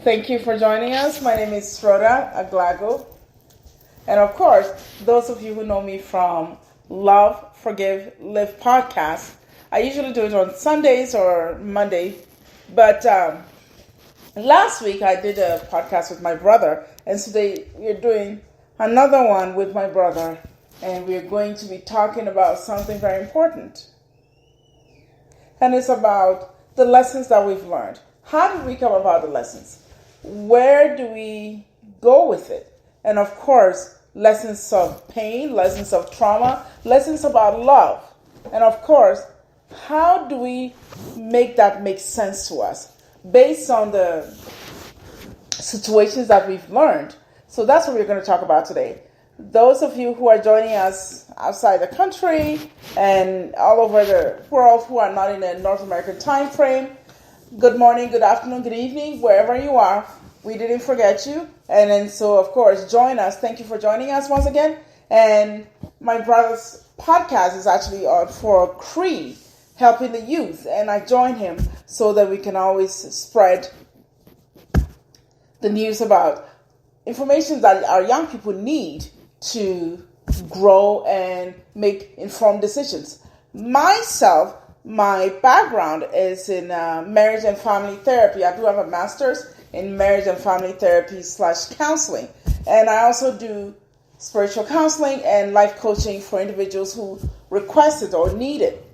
Thank you for joining us. My name is Rhoda Aglago. And of course, those of you who know me from Love, Forgive, Live podcast, I usually do it on Sundays or Monday. But last week I did a podcast with my brother. And today we're doing another one with my brother. And we're going to be talking about something very important. And it's about the lessons that we've learned. How did we come about the lessons? Where do we go with it? And of course, lessons of pain, lessons of trauma, lessons about love. And of course, how do we make that make sense to us based on the situations that we've learned? So that's what we're going to talk about today. Those of you who are joining us outside the country and all over the world who are not in the North American time frame, good morning, good afternoon, good evening, wherever you are. We didn't forget you. And then so, of course, join us. Thank you for joining us once again. And my brother's podcast is actually for Cree, helping the youth. And I join him so that we can always spread the news about information that our young people need to grow and make informed decisions. Myself, my background is in marriage and family therapy. I do have a master's in marriage and family therapy / counseling. And I also do spiritual counseling and life coaching for individuals who request it or need it.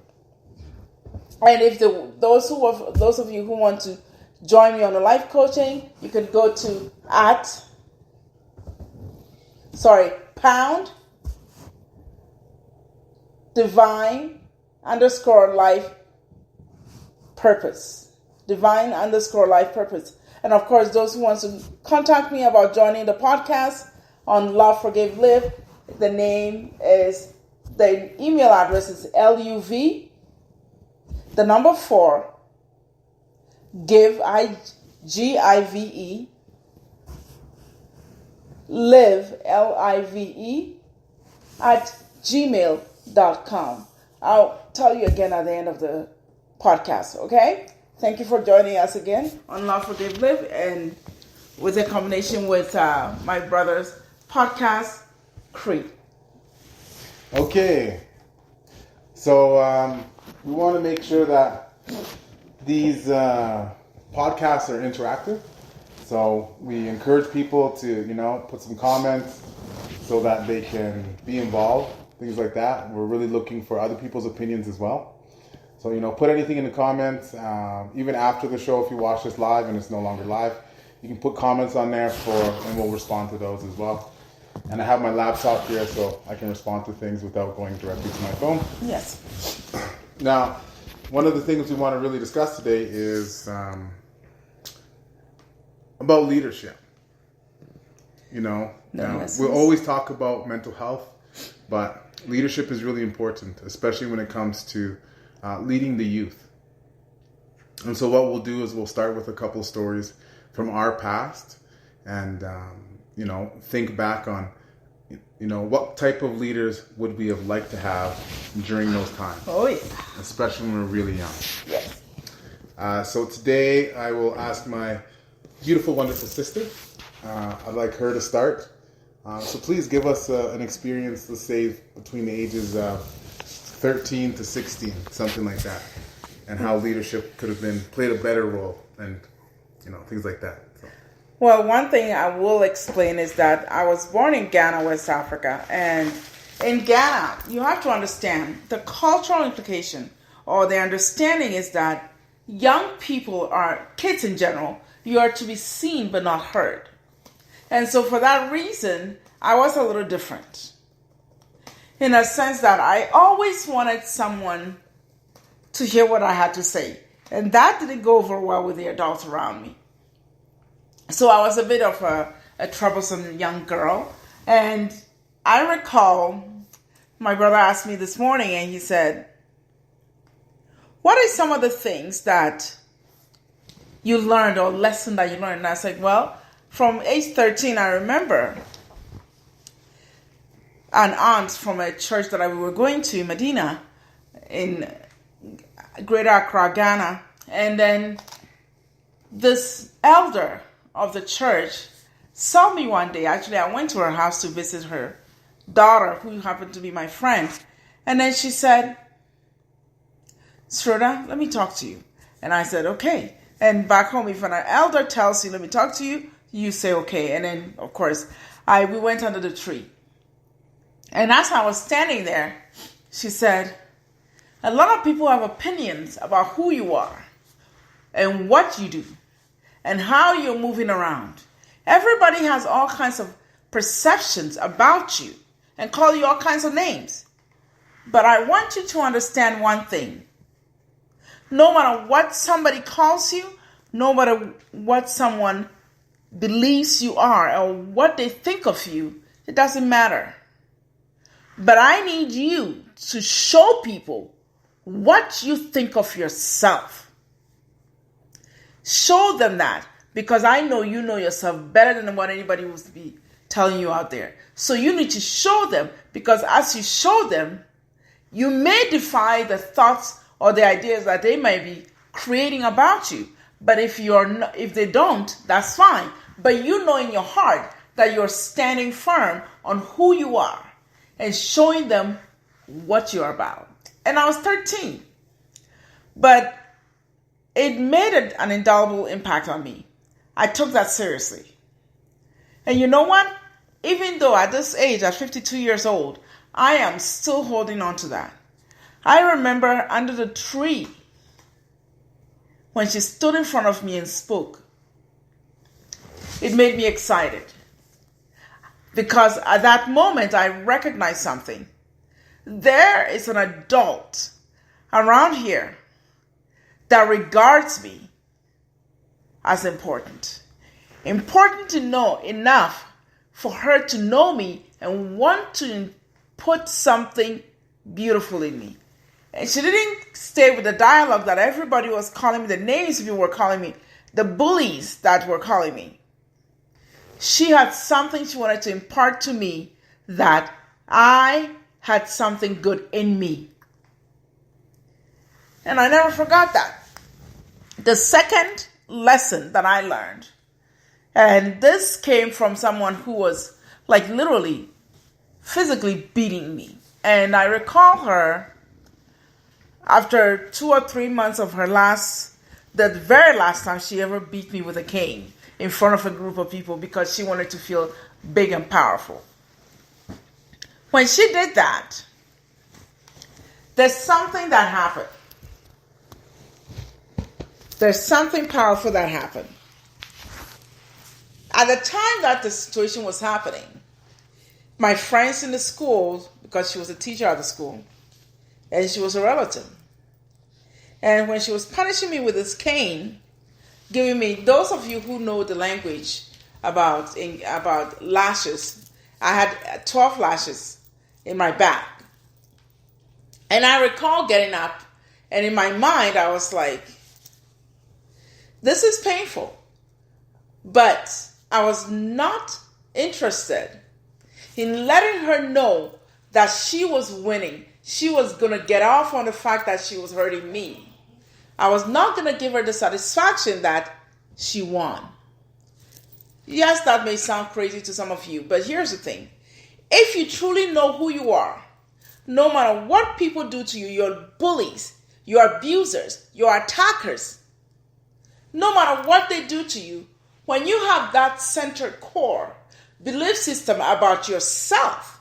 And if those of you who want to join me on the life coaching, you can go to pound divine_life purpose. Divine_life purpose. And of course, those who want to contact me about joining the podcast on Love, Forgive, Live, the email address is LUV, 4, give, GIVE, live, LIVE, at gmail.com. I'll tell you again at the end of the podcast, okay? Thank you for joining us again on Love, Forgive, Live, and with a combination with my brother's podcast, Cree. Okay. So we want to make sure that these podcasts are interactive. So we encourage people to, put some comments so that they can be involved, things like that. We're really looking for other people's opinions as well. So, put anything in the comments, even after the show, if you watch this live and it's no longer live, you can put comments on there and we'll respond to those as well. And I have my laptop here so I can respond to things without going directly to my phone. Yes. Now, one of the things we want to really discuss today is about leadership. We'll always talk about mental health, but leadership is really important, especially when it comes to leading the youth. And so what we'll do is we'll start with a couple of stories from our past and, think back on, what type of leaders would we have liked to have during those times. Oh, yeah. Especially when we're really young. Yes. So today I will ask my beautiful, wonderful sister. I'd like her to start. So please give us an experience, let's say, between the ages of 13 to 16, something like that, and how leadership could have played a better role, and things like that. So. Well, one thing I will explain is that I was born in Ghana, West Africa, and in Ghana, you have to understand the cultural implication or the understanding is that young people kids in general, you are to be seen but not heard. And so for that reason, I was a little different. In a sense that I always wanted someone to hear what I had to say. And that didn't go over well with the adults around me. So I was a bit of a troublesome young girl. And I recall my brother asked me this morning and he said, what are some of the things that you learned or lesson that you learned? And I said, well, from age 13, I remember an aunt from a church that we were going to, Medina, in Greater Accra, Ghana. And then this elder of the church saw me one day. Actually, I went to her house to visit her daughter, who happened to be my friend. And then she said, Sroda, let me talk to you. And I said, okay. And back home, if an elder tells you, let me talk to you, you say, okay. And then, of course, we went under the tree. And as I was standing there, she said, a lot of people have opinions about who you are and what you do and how you're moving around. Everybody has all kinds of perceptions about you and call you all kinds of names. But I want you to understand one thing. No matter what somebody calls you, no matter what someone believes you are or what they think of you, it doesn't matter. But I need you to show people what you think of yourself. Show them that, because I know you know yourself better than what anybody will be telling you out there. So you need to show them, because as you show them, you may defy the thoughts or the ideas that they may be creating about you. But if they don't, that's fine. But you know in your heart that you're standing firm on who you are and showing them what you're about. And I was 13. But it made an indelible impact on me. I took that seriously. And you know what? Even though at this age, at 52 years old, I am still holding on to that. I remember under the tree when she stood in front of me and spoke. It made me excited. Because at that moment, I recognized something. There is an adult around here that regards me as important. Important to know enough for her to know me and want to put something beautiful in me. And she didn't stay with the dialogue that everybody was calling me, the names people were calling me, the bullies that were calling me. She had something she wanted to impart to me, that I had something good in me. And I never forgot that. The second lesson that I learned, and this came from someone who was like literally physically beating me. And I recall her after 2 or 3 months of the very last time she ever beat me with a cane in front of a group of people, because she wanted to feel big and powerful. When she did that, there's something that happened. There's something powerful that happened. At the time that the situation was happening, my friends in the school, because she was a teacher at the school, and she was a relative, and when she was punishing me with this cane, giving me, those of you who know the language about lashes, I had 12 lashes in my back. And I recall getting up, and in my mind I was like, this is painful. But I was not interested in letting her know that she was winning. She was going to get off on the fact that she was hurting me. I was not going to give her the satisfaction that she won. Yes, that may sound crazy to some of you, but here's the thing. If you truly know who you are, no matter what people do to you, your bullies, your abusers, your attackers, no matter what they do to you, when you have that centered core belief system about yourself,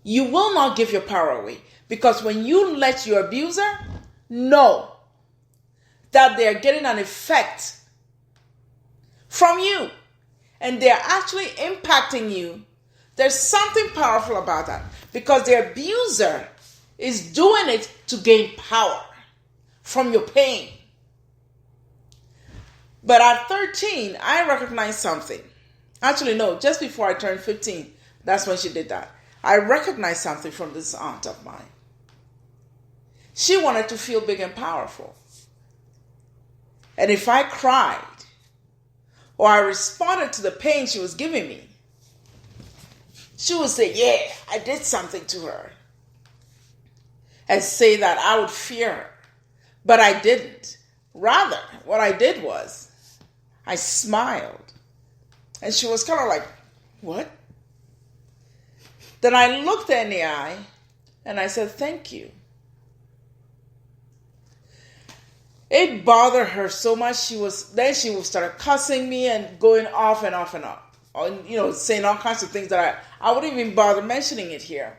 you will not give your power away. Because when you let your abuser know that they're getting an effect from you and they're actually impacting you, there's something powerful about that, because the abuser is doing it to gain power from your pain. But at 13, I recognized something. Actually, no, just before I turned 15, that's when she did that. I recognized something from this aunt of mine. She wanted to feel big and powerful. And if I cried or I responded to the pain she was giving me, she would say, yeah, I did something to her. And say that I would fear her. But I didn't. Rather, what I did was, I smiled. And she was kind of like, what? Then I looked her in the eye and I said, thank you. It bothered her so much. She would start cussing me and going off and off and off. Saying all kinds of things that I wouldn't even bother mentioning it here.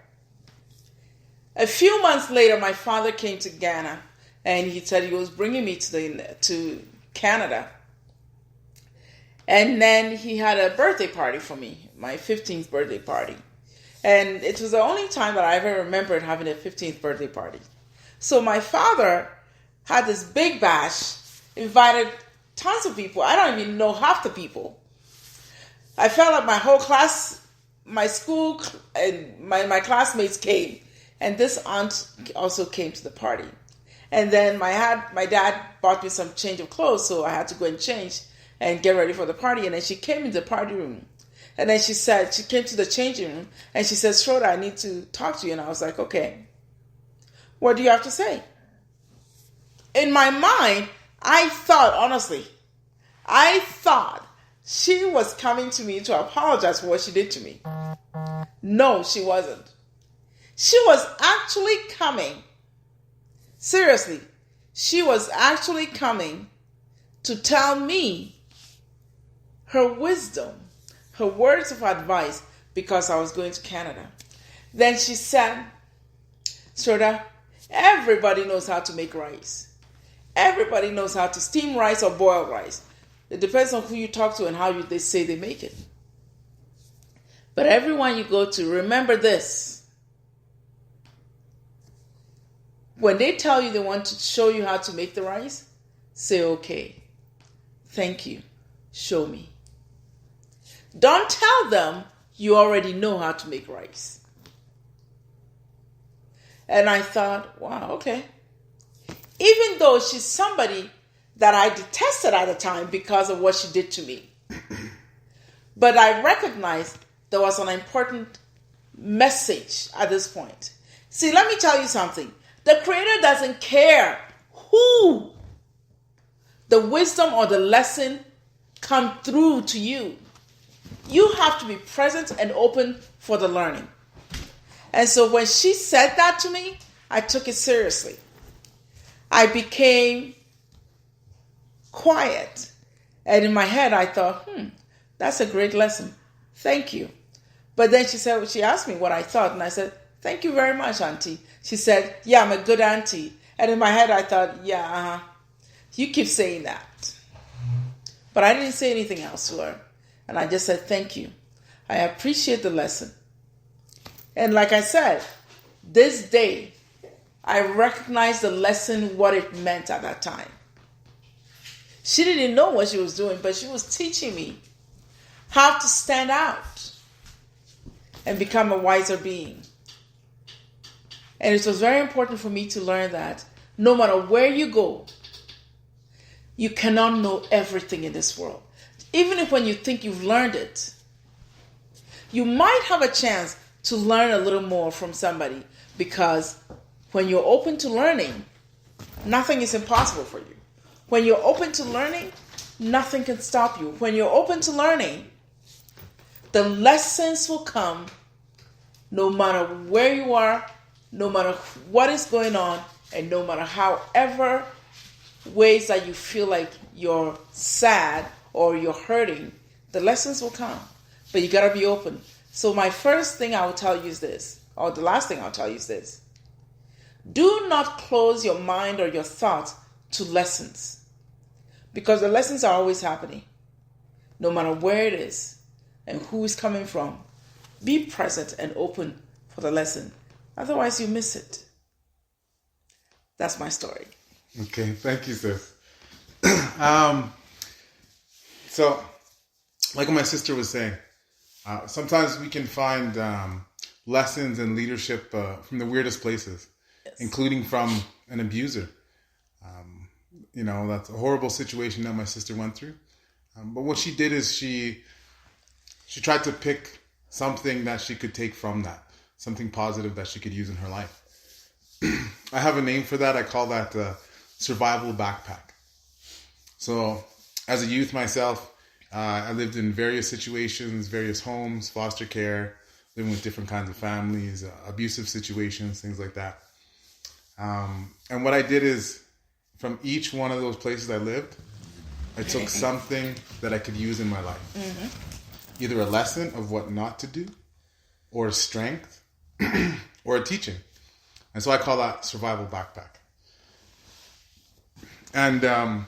A few months later, my father came to Ghana and he said he was bringing me to Canada. And then he had a birthday party for me, my 15th birthday party. And it was the only time that I ever remembered having a 15th birthday party. So my father had this big bash, invited tons of people. I don't even know half the people. I felt like my whole class, my school, and my classmates came. And this aunt also came to the party. And then my dad bought me some change of clothes, so I had to go and change and get ready for the party. And then she came into the party room. And then she came to the changing room, and she said, Schroeder, I need to talk to you. And I was like, okay, what do you have to say? In my mind, I thought she was coming to me to apologize for what she did to me. No, she wasn't. She was actually coming. Seriously, she was actually coming to tell me her wisdom, her words of advice, because I was going to Canada. Then she said, Schroeder, everybody knows how to make rice. Everybody knows how to steam rice or boil rice. It depends on who you talk to and how they say they make it. But everyone you go to, remember this. When they tell you they want to show you how to make the rice, say, okay, thank you, show me. Don't tell them you already know how to make rice. And I thought, wow, okay. Even though she's somebody that I detested at the time because of what she did to me. But I recognized there was an important message at this point. See, let me tell you something. The Creator doesn't care who the wisdom or the lesson come through to you. You have to be present and open for the learning. And so when she said that to me, I took it seriously. I became quiet. And in my head, I thought, that's a great lesson. Thank you. But then she asked me what I thought. And I said, thank you very much, Auntie. She said, yeah, I'm a good auntie. And in my head, I thought, yeah, you keep saying that. But I didn't say anything else to her. And I just said, thank you. I appreciate the lesson. And like I said, this day, I recognized the lesson, what it meant at that time. She didn't know what she was doing, but she was teaching me how to stand out and become a wiser being. And it was very important for me to learn that no matter where you go, you cannot know everything in this world. Even if when you think you've learned it, you might have a chance to learn a little more from somebody, because when you're open to learning, nothing is impossible for you. When you're open to learning, nothing can stop you. When you're open to learning, the lessons will come no matter where you are, no matter what is going on, and no matter however ways that you feel like you're sad or you're hurting, the lessons will come. But you got to be open. So my first thing I will tell you is this, or the last thing I'll tell you is this. Do not close your mind or your thoughts to lessons, because the lessons are always happening, no matter where it is and who is coming from. Be present and open for the lesson. Otherwise, you miss it. That's my story. Okay, thank you, sis. So, like what my sister was saying, sometimes we can find lessons in leadership from the weirdest places, yes, including from an abuser. That's a horrible situation that my sister went through. But what she did is she tried to pick something that she could take from that, something positive that she could use in her life. I have a name for that. I call that survival backpack. So as a youth myself, I lived in various situations, various homes, foster care, living with different kinds of families, abusive situations, things like that. And what I did is, from each one of those places I lived, I took something that I could use in my life. Either a lesson of what not to do, or a strength, or a teaching. And so I call that survival backpack. And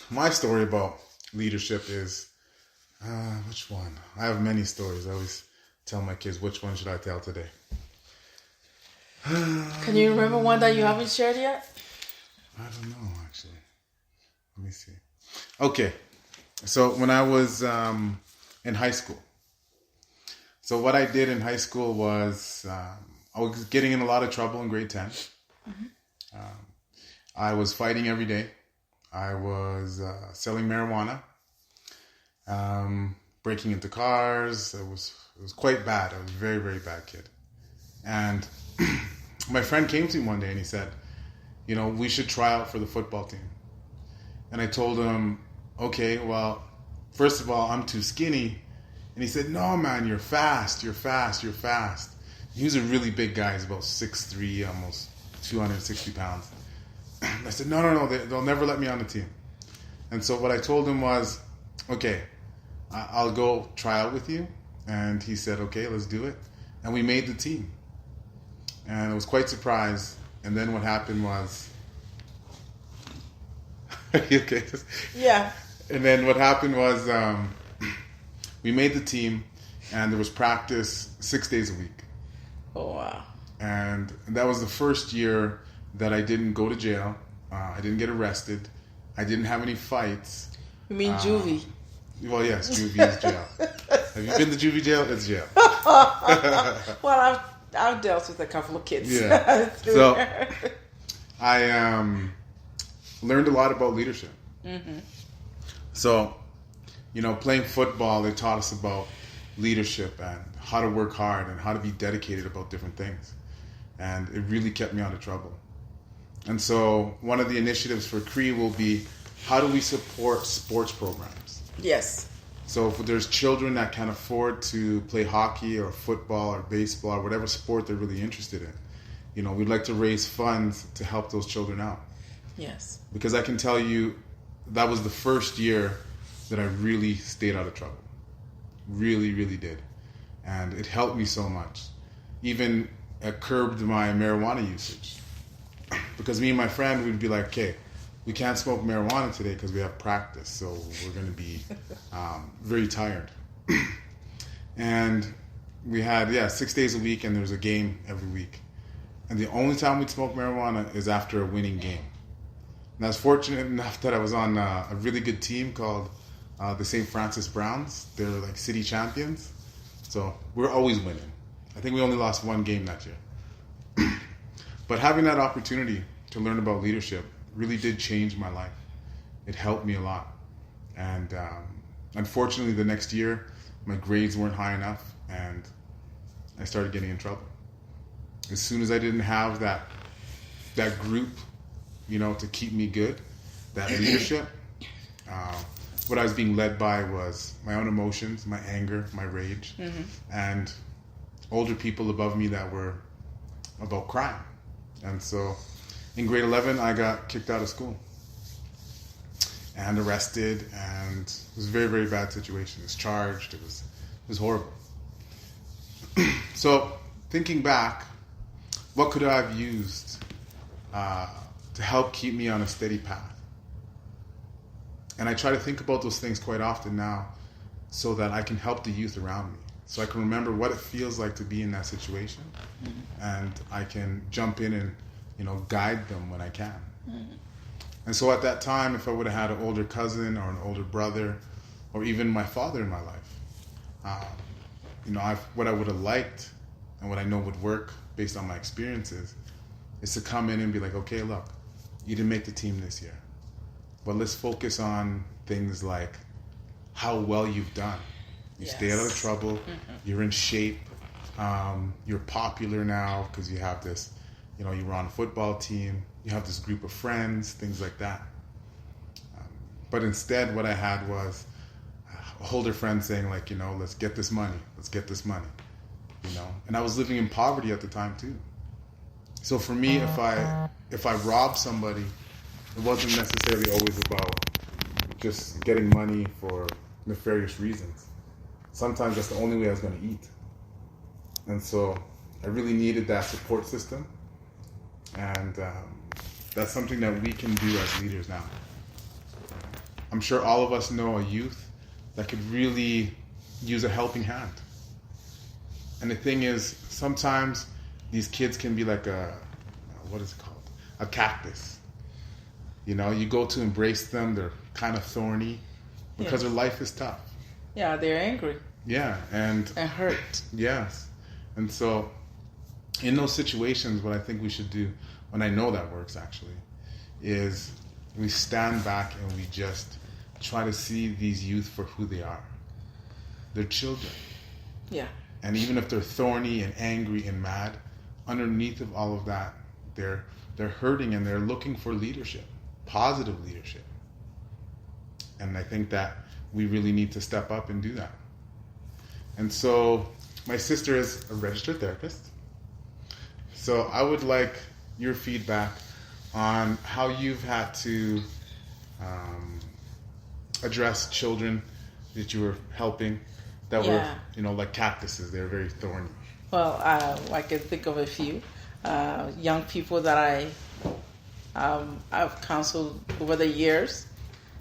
my story about leadership is, which one? I have many stories. I always tell my kids, which one should I tell today? Can you remember one that you haven't shared yet? I don't know, actually. Let me see. Okay. So when I was in high school. So what I did in high school was I was getting in a lot of trouble in grade 10. I was fighting every day. I was selling marijuana, breaking into cars. It was quite bad. I was a very, very bad kid. And my friend came to me one day and he said, you know, we should try out for the football team. And I told him, okay, well, first of all, I'm too skinny. And he said, no, man, you're fast. You're fast. You're fast. He was a really big guy. He's about 6'3", almost 260 pounds. I said, no, they'll never let me on the team. And so what I told him was, okay, I'll go try out with you. And he said, okay, let's do it. And we made the team. And I was quite surprised. And then what happened was... okay? Yeah. And then what happened was we made the team, and there was practice 6 days a week. Oh, wow. And that was the first year that I didn't go to jail. I didn't get arrested. I didn't have any fights. You mean juvie? Well, yes, juvie is jail. Have you been to juvie jail? It's jail. Well, I've dealt with a couple of kids. Yeah. So I learned a lot about leadership. Mm-hmm. So, you know, playing football, they taught us about leadership and how to work hard and how to be dedicated about different things. And it really kept me out of trouble. And so one of the initiatives for Cree will be, how do we support sports programs? Yes. So if there's children that can afford to play hockey or football or baseball or whatever sport they're really interested in, you know, we'd like to raise funds to help those children out. Yes. Because I can tell you, that was the first year that I really stayed out of trouble. Really, really did. And it helped me so much. Even it curbed my marijuana usage. Because me and my friend would be like, okay, we can't smoke marijuana today because we have practice, so we're going to be very tired. And we had, 6 days a week, and there was a game every week. And the only time we'd smoke marijuana is after a winning game. And I was fortunate enough that I was on a really good team called the St. Francis Browns. They're like city champions. So we're always winning. I think we only lost one game that year. But having that opportunity to learn about leadership really did change my life. It helped me a lot. And unfortunately, the next year, my grades weren't high enough, and I started getting in trouble. As soon as I didn't have that group, you know, to keep me good, that leadership, what I was being led by was my own emotions, my anger, my rage, and older people above me that were about crime. And so in grade 11, I got kicked out of school and arrested, and it was a very, very bad situation. I was charged. It was horrible. So thinking back, what could I have used to help keep me on a steady path? And I try to think about those things quite often now so that I can help the youth around me. So I can remember what it feels like to be in that situation, and I can jump in and, you know, guide them when I can. And so at that time, if I would have had an older cousin or an older brother, or even my father in my life, you know, what I would have liked and what I know would work based on my experiences is to come in and be like, okay, look, you didn't make the team this year, but let's focus on things like how well you've done. You stay out of trouble. You're in shape. You're popular now because you have this, you know, you were on a football team. You have this group of friends, things like that. But instead, what I had was older friends saying, like, let's get this money. Let's get this money. And I was living in poverty at the time too. So for me, if I robbed somebody, it wasn't necessarily always about just getting money for nefarious reasons. Sometimes that's the only way I was going to eat. And so I really needed that support system. And that's something that we can do as leaders now. I'm sure all of us know a youth that could really use a helping hand. And the thing is, sometimes these kids can be like what is it called? A cactus. You go to embrace them, they're kind of thorny because their life is tough. Yeah, they're angry. Yeah, and hurt. Yes. And so in those situations, what I think we should do, when I know that works actually, is we stand back and we just try to see these youth for who they are. They're children. Yeah. And even if they're thorny and angry and mad, underneath of all of that, they're hurting and they're looking for leadership, positive leadership. And I think that we really need to step up and do that. And so my sister is a registered therapist. So I would like your feedback on how you've had to address children that you were helping that were, like cactuses. They're very thorny. Well, I can think of a few young people that I've counseled over the years.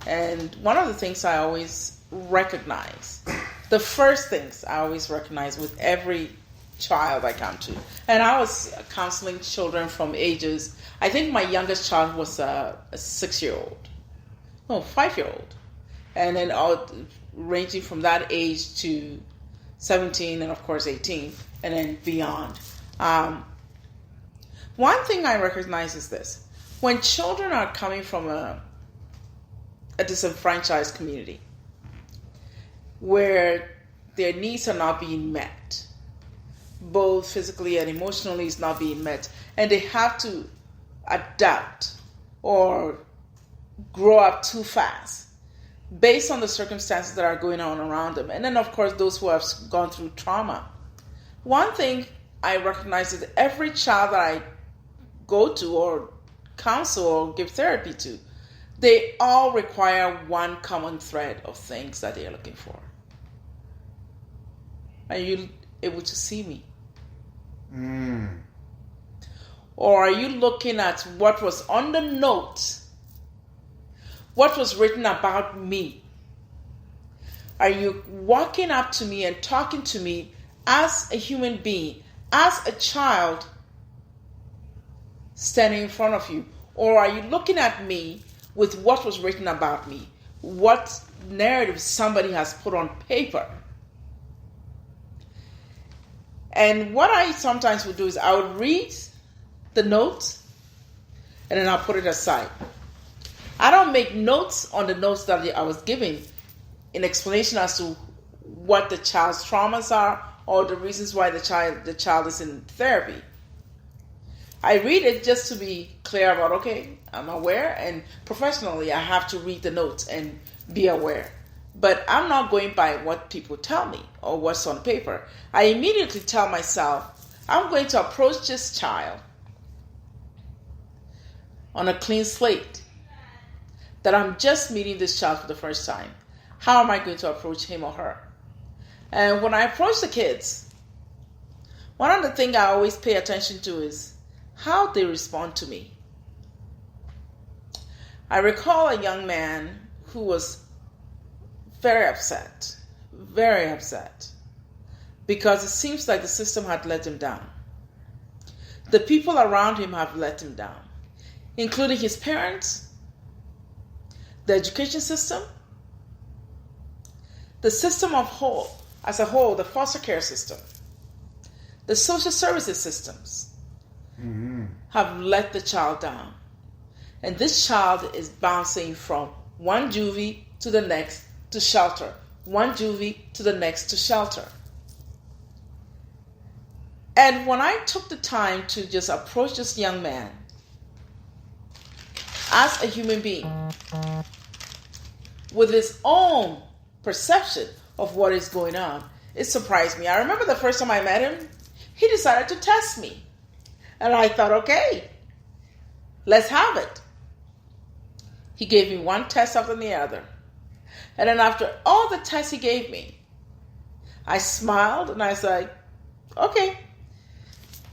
And one of the things I always recognize, the first things I always recognize with every child I come to, and I was counseling children from ages, I think my youngest child was a 6-year-old. No, 5-year-old. And then ranging from that age to 17 and of course 18 and then beyond. One thing I recognize is this. When children are coming from a disenfranchised community where their needs are not being met, both physically and emotionally is not being met, and they have to adapt or grow up too fast based on the circumstances that are going on around them. And then, of course, those who have gone through trauma. One thing I recognize is that every child that I go to or counsel or give therapy to, they all require one common thread of things that they are looking for. Are you able to see me? Or are you looking at what was on the note? What was written about me? Are you walking up to me and talking to me as a human being, as a child standing in front of you? Or are you looking at me with what was written about me? What narrative somebody has put on paper? And what I sometimes would do is I would read the note and then I'll put it aside. I don't make notes on the notes that I was giving in explanation as to what the child's traumas are or the reasons why the child is in therapy. I read it just to be clear about, okay, I'm aware, and professionally I have to read the notes and be aware. But I'm not going by what people tell me or what's on paper. I immediately tell myself, I'm going to approach this child on a clean slate. That I'm just meeting this child for the first time. How am I going to approach him or her? And when I approach the kids, one of the things I always pay attention to is how they respond to me. I recall a young man who was very upset, because it seems like the system had let him down. The people around him have let him down, including his parents, the education system, the system as a whole, the foster care system, the social services systems have let the child down. And this child is bouncing from one juvie to the next to shelter, one juvie to the next to shelter. And when I took the time to just approach this young man as a human being, with his own perception of what is going on. It surprised me. I remember the first time I met him, he decided to test me. And I thought, okay, let's have it. He gave me one test after the other. And then after all the tests he gave me, I smiled and I said, okay,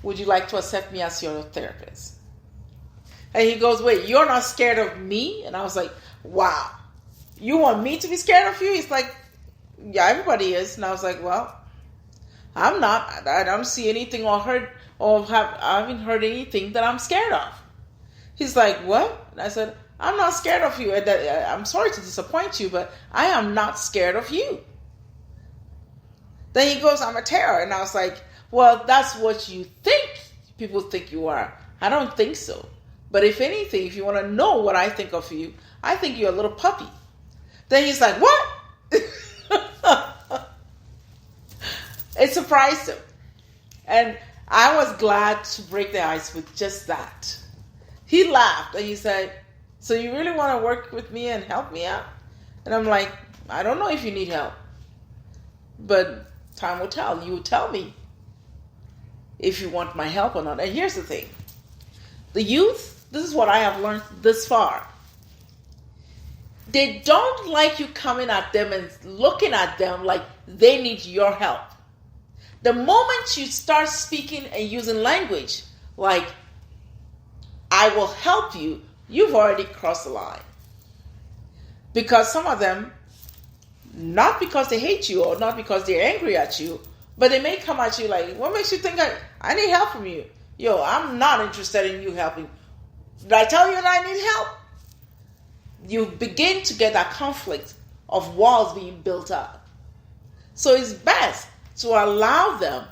would you like to accept me as your therapist? And he goes, wait, you're not scared of me? And I was like, wow, you want me to be scared of you? He's like, yeah, everybody is. And I was like, well, I'm not. I don't see anything or heard or I haven't heard anything that I'm scared of. He's like, what? And I said, I'm not scared of you. I'm sorry to disappoint you, but I am not scared of you. Then he goes, I'm a terror. And I was like, well, that's what you think people think you are. I don't think so. But if anything, if you want to know what I think of you, I think you're a little puppy. Then he's like, what? It surprised him. And I was glad to break the ice with just that. He laughed and he said, so you really want to work with me and help me out? And I'm like, I don't know if you need help. But time will tell. You will tell me if you want my help or not. And here's the thing. The youth, this is what I have learned this far. They don't like you coming at them and looking at them like they need your help. The moment you start speaking and using language like, I will help you, you've already crossed the line. Because some of them, not because they hate you or not because they're angry at you, but they may come at you like, what makes you think I need help from you? Yo, I'm not interested in you helping. Did I tell you that I need help? You begin to get that conflict of walls being built up. So it's best to allow them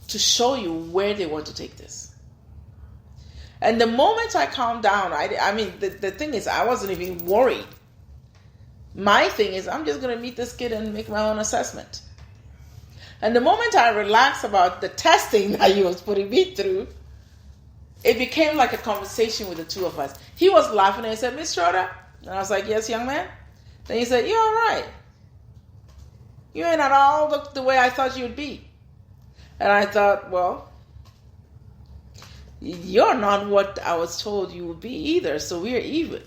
to show you where they want to take this. And the moment I calmed down, I mean, the thing is, I wasn't even worried. My thing is, I'm just going to meet this kid and make my own assessment. And the moment I relaxed about the testing that he was putting me through, it became like a conversation with the two of us. He was laughing and he said, Miss Schroeder? And I was like, yes, young man. Then he said, you're all right. You ain't at all the way I thought you'd be. And I thought, well, you're not what I was told you would be either, so we're even.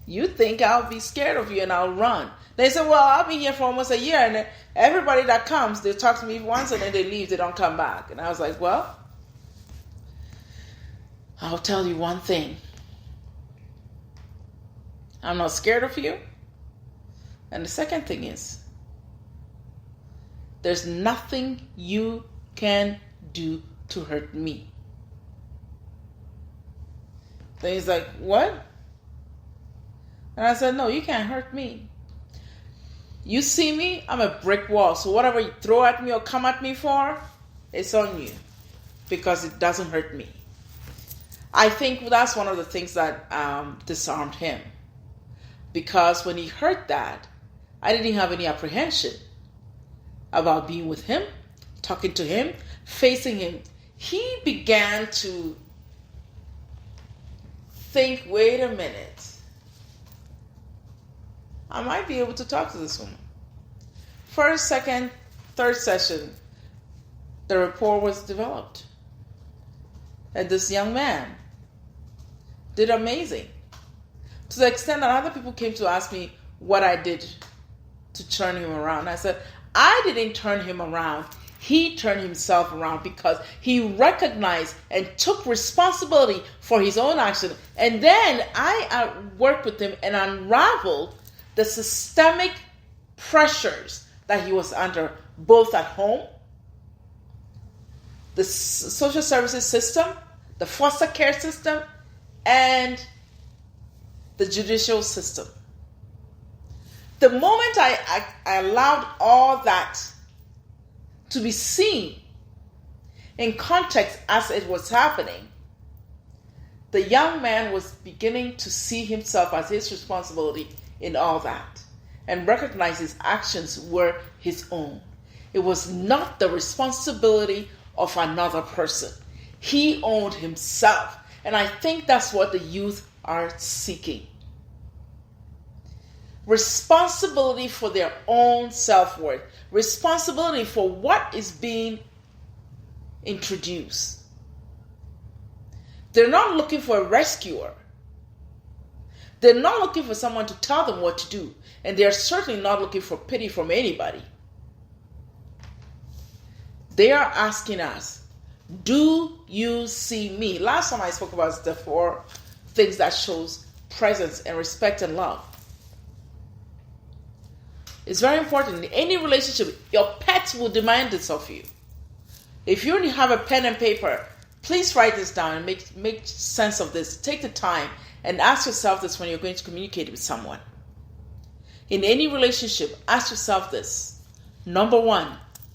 You think I'll be scared of you and I'll run. They said, well, I'll be here for almost a year, and everybody that comes, they talk to me once and then they leave, they don't come back. And I was like, well, I'll tell you one thing. I'm not scared of you. And the second thing is, there's nothing you can do to hurt me. Then he's like, what? And I said, no, you can't hurt me. You see me, I'm a brick wall. So whatever you throw at me or come at me for, it's on you. Because it doesn't hurt me. I think that's one of the things that disarmed him. Because when he heard that, I didn't have any apprehension about being with him, talking to him, facing him. He began to think, wait a minute. I might be able to talk to this woman. First, second, third session, the rapport was developed. And this young man did amazing. To the extent that other people came to ask me what I did to turn him around. I said, I didn't turn him around. He turned himself around because he recognized and took responsibility for his own action. And then I worked with him and unraveled the systemic pressures that he was under, both at home, the social services system, the foster care system, and the judicial system. The moment I allowed all that to be seen in context as it was happening, the young man was beginning to see himself as his responsibility in all that and recognize his actions were his own. It was not the responsibility of another person. He owned himself. And I think that's what the youth are seeking. responsibility for their own self-worth, responsibility for what is being introduced. They're not looking for a rescuer. They're not looking for someone to tell them what to do. And they're certainly not looking for pity from anybody. They are asking us, do you see me? Last time I spoke about the 4 things that shows presence and respect and love. It's very important. In any relationship, your pet will demand this of you. If you only have a pen and paper, please write this down and make sense of this. Take the time and ask yourself this when you're going to communicate with someone. In any relationship, ask yourself this. Number 1,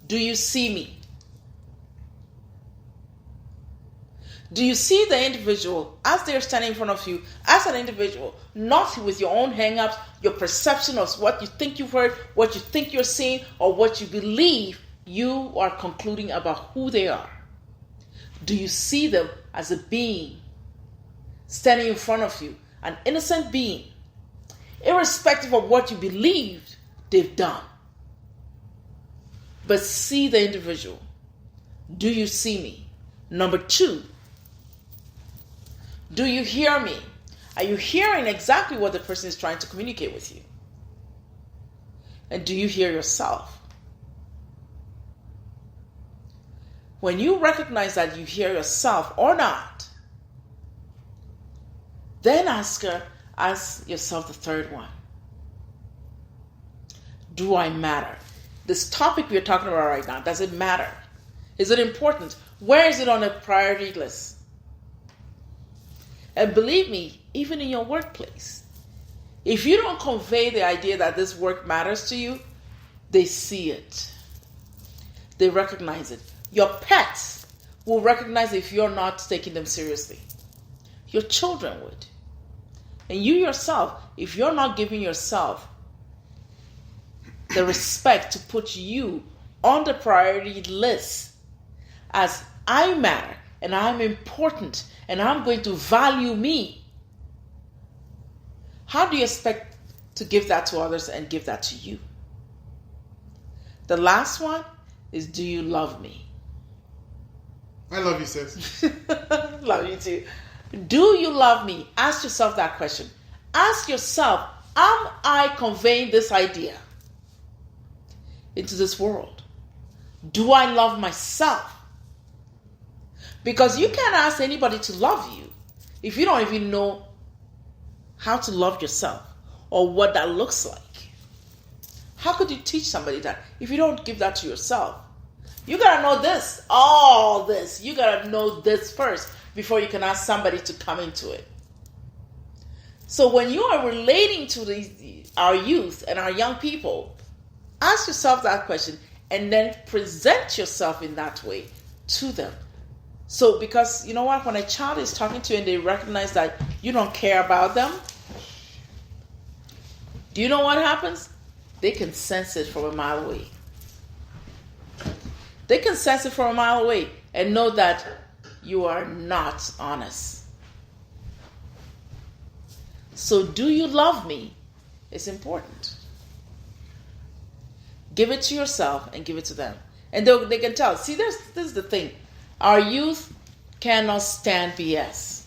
do you see me? Do you see the individual as they're standing in front of you as an individual, not with your own hang-ups, your perception of what you think you've heard, what you think you're seeing, or what you believe you are concluding about who they are? Do you see them as a being standing in front of you, an innocent being, irrespective of what you believed they've done? But see the individual. Do you see me? Number 2, do you hear me? Are you hearing exactly what the person is trying to communicate with you? And do you hear yourself? When you recognize that you hear yourself or not, then ask yourself the 3rd one. Do I matter? This topic we're talking about right now, does it matter? Is it important? Where is it on the priority list? And believe me, even in your workplace, if you don't convey the idea that this work matters to you, they see it. They recognize it. Your pets will recognize if you're not taking them seriously. Your children would. And you yourself, if you're not giving yourself the respect to put you on the priority list as I matter and I'm important and I'm going to value me, how do you expect to give that to others and give that to you? The last one is, do you love me? I love you, sis. Love you too. Do you love me? Ask yourself that question. Ask yourself, am I conveying this idea into this world? Do I love myself? Because you can't ask anybody to love you if you don't even know how to love yourself or what that looks like. How could you teach somebody that if you don't give that to yourself? You gotta know this, all this. You gotta know this first before you can ask somebody to come into it. So when you are relating to our youth and our young people, ask yourself that question and then present yourself in that way to them. So because you know what, when a child is talking to you and they recognize that you don't care about them, do you know what happens? They can sense it from a mile away. They can sense it from a mile away and know that you are not honest. So do you love me? It's important. Give it to yourself and give it to them. And they can tell. See, this is the thing. Our youth cannot stand BS.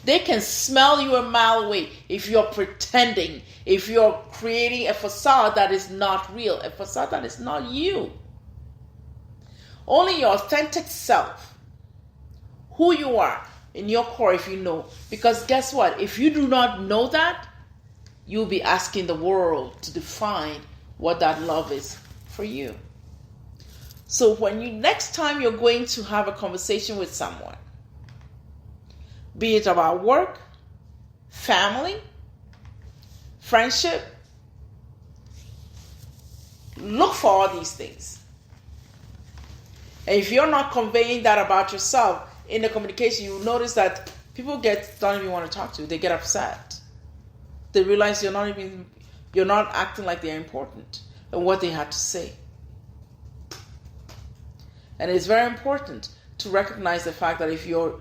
They can smell you a mile away if you're pretending, if you're creating a facade that is not real, a facade that is not you. Only your authentic self, who you are in your core, if you know. Because guess what? If you do not know that, you'll be asking the world to define what that love is for you. So when next time you're going to have a conversation with someone, be it about work, family, friendship, look for all these things. And if you're not conveying that about yourself in the communication, you'll notice that people don't even want to talk to you. They get upset. They realize you're not acting like they're important and what they had to say. And it's very important to recognize the fact that if you're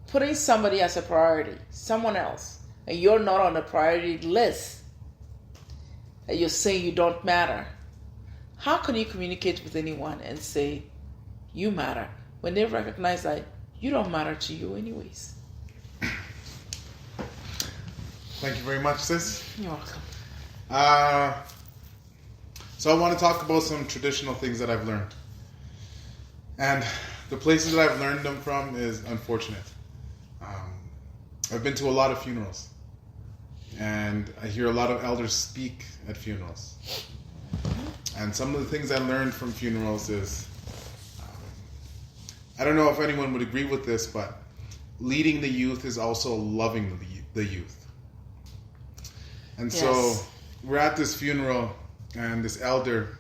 putting somebody as a priority, someone else, and you're not on the priority list, and you're saying you don't matter, how can you communicate with anyone and say you matter when they recognize that you don't matter to you anyways? Thank you very much, sis. You're welcome. So I want to talk about some traditional things that I've learned. And the places that I've learned them from is unfortunate. I've been to a lot of funerals. And I hear a lot of elders speak at funerals. And some of the things I learned from funerals is, I don't know if anyone would agree with this, but leading the youth is also loving the youth. And so we're at this funeral, and this elder,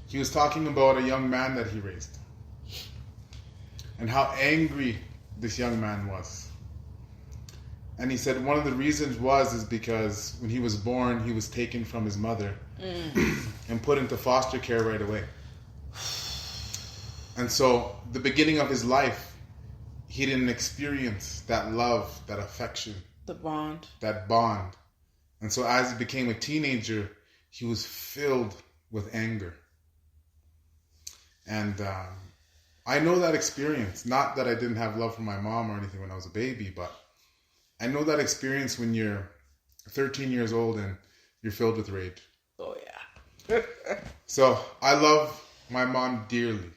he was talking about a young man that he raised and how angry this young man was. And he said one of the reasons is because when he was born, he was taken from his mother and put into foster care right away. And so the beginning of his life, he didn't experience that love, that affection, that bond. And so as he became a teenager, he was filled with anger. And I know that experience. Not that I didn't have love for my mom or anything when I was a baby, but I know that experience when you're 13 years old and you're filled with rage. Oh, yeah. So I love my mom dearly.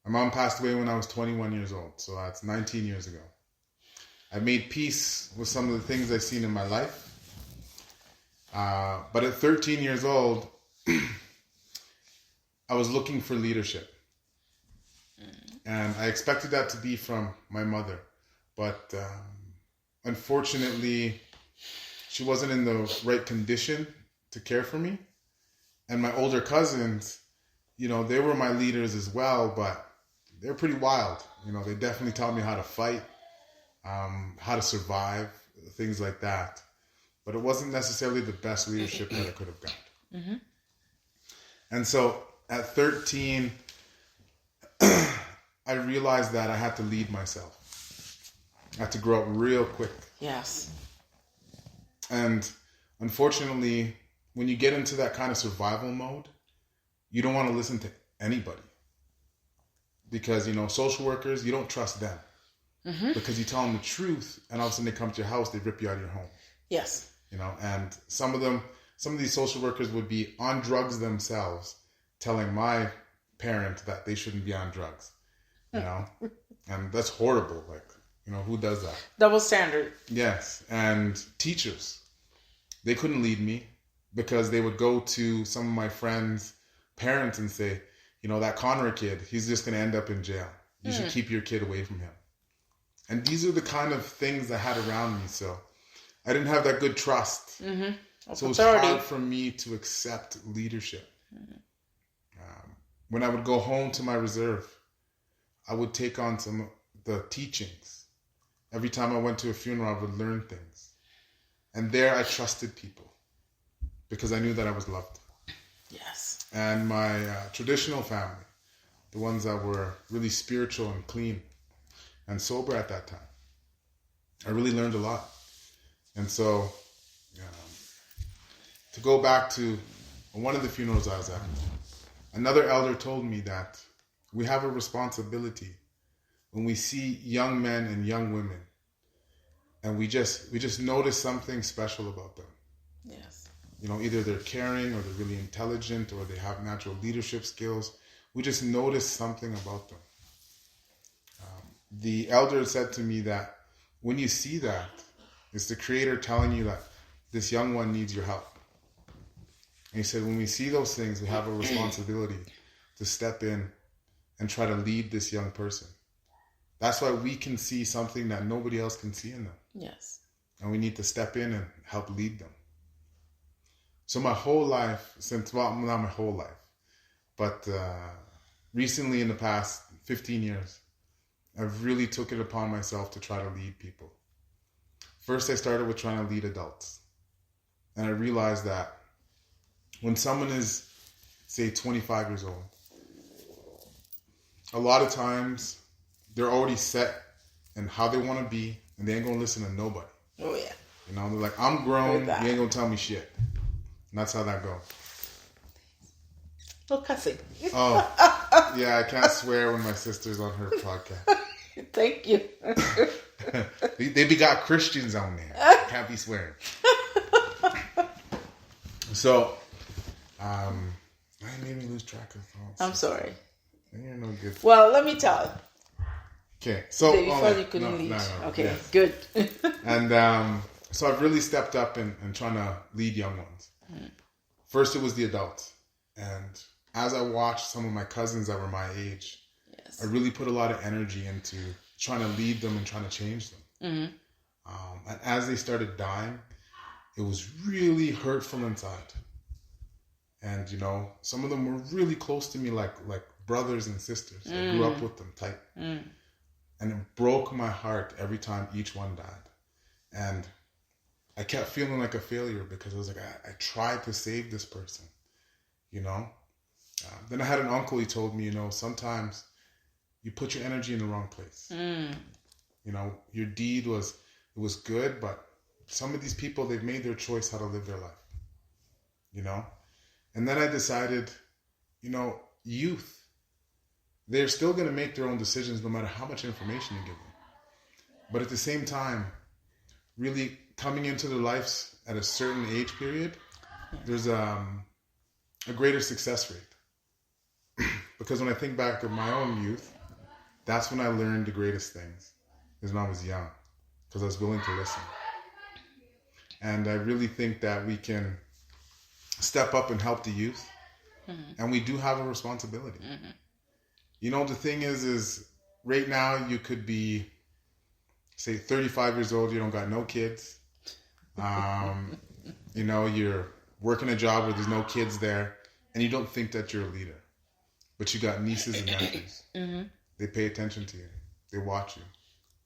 My mom passed away when I was 21 years old, so that's 19 years ago. I made peace with some of the things I've seen in my life. But at 13 years old, I was looking for leadership. And I expected that to be from my mother. But unfortunately, she wasn't in the right condition to care for me. And my older cousins, they were my leaders as well, but they're pretty wild. They definitely taught me how to fight, how to survive, things like that. But it wasn't necessarily the best leadership that I could have got. Mm-hmm. And so at 13, I realized that I had to lead myself. I had to grow up real quick. Yes. And unfortunately, when you get into that kind of survival mode, you don't want to listen to anybody. Because, social workers, you don't trust them. Mm-hmm. Because you tell them the truth, and all of a sudden they come to your house, they rip you out of your home. Yes. And some of these social workers would be on drugs themselves, telling my parent that they shouldn't be on drugs, and that's horrible. Who does that? Double standard. Yes. And teachers, they couldn't lead me because they would go to some of my friends' parents and say, that Conner kid, he's just going to end up in jail. You should keep your kid away from him. And these are the kind of things I had around me. So I didn't have that good trust. Mm-hmm. So it was hard for me to accept leadership. Mm-hmm. When I would go home to my reserve, I would take on some of the teachings. Every time I went to a funeral, I would learn things. And there I trusted people because I knew that I was loved. Yes. And my traditional family, the ones that were really spiritual and clean and sober at that time, I really learned a lot. And so, to go back to one of the funerals I was at, another elder told me that we have a responsibility when we see young men and young women, and we just notice something special about them. Yes. Either they're caring or they're really intelligent or they have natural leadership skills. We just notice something about them. The elder said to me that when you see that, it's the Creator telling you that this young one needs your help. And he said, when we see those things, we have a responsibility to step in and try to lead this young person. That's why we can see something that nobody else can see in them. Yes. And we need to step in and help lead them. So my whole life, not my whole life, but recently in the past 15 years, I've really took it upon myself to try to lead people. First, I started with trying to lead adults. And I realized that when someone is, say, 25 years old, a lot of times they're already set in how they want to be, and they ain't going to listen to nobody. Oh, yeah. They're like, I'm grown, you ain't going to tell me shit. that's how that goes. No cussing. Oh, yeah, I can't swear when my sister's on her podcast. Thank you. They begot Christians on there. Can't be swearing. So, I made me lose track of thoughts. I'm sorry. You're no good. Well, let me tell you. Okay, so Before you couldn't lead. No, okay, yes. Good. And so I've really stepped up in trying to lead young ones. First, it was the adults, and as I watched some of my cousins that were my age, I really put a lot of energy into trying to lead them and trying to change them. And as they started dying, it was really hurtful inside. And, you know, some of them were really close to me, like brothers and sisters. I grew up with them tight. And it broke my heart every time each one died. And I kept feeling like a failure because I was like, I tried to save this person, you know? Then I had an uncle, he told me, you know, sometimes you put your energy in the wrong place. You know, your deed was good, but some of these people, they've made their choice how to live their life, you know? And then I decided, you know, youth, they're still going to make their own decisions no matter how much information you give them. But at the same time, really coming into their lives at a certain age period, there's a greater success rate. Because when I think back of my own youth, that's when I learned the greatest things, is when I was young, because I was willing to listen. And I really think that we can step up and help the youth, and we do have a responsibility. You know, the thing is right now you could be, say, 35 years old, you don't got no kids. You know, you're working a job where there's no kids there, and you don't think that you're a leader. But you got nieces and nephews. They pay attention to you. They watch you.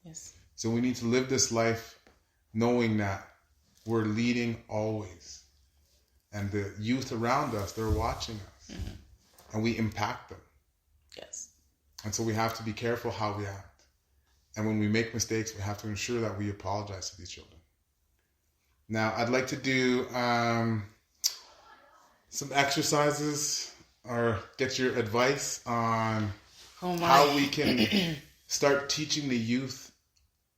Yes. So we need to live this life knowing that we're leading always. And the youth around us, they're watching us. And we impact them. Yes. And so we have to be careful how we act. And when we make mistakes, we have to ensure that we apologize to these children. Now, I'd like to do some exercises or get your advice on how we can start teaching the youth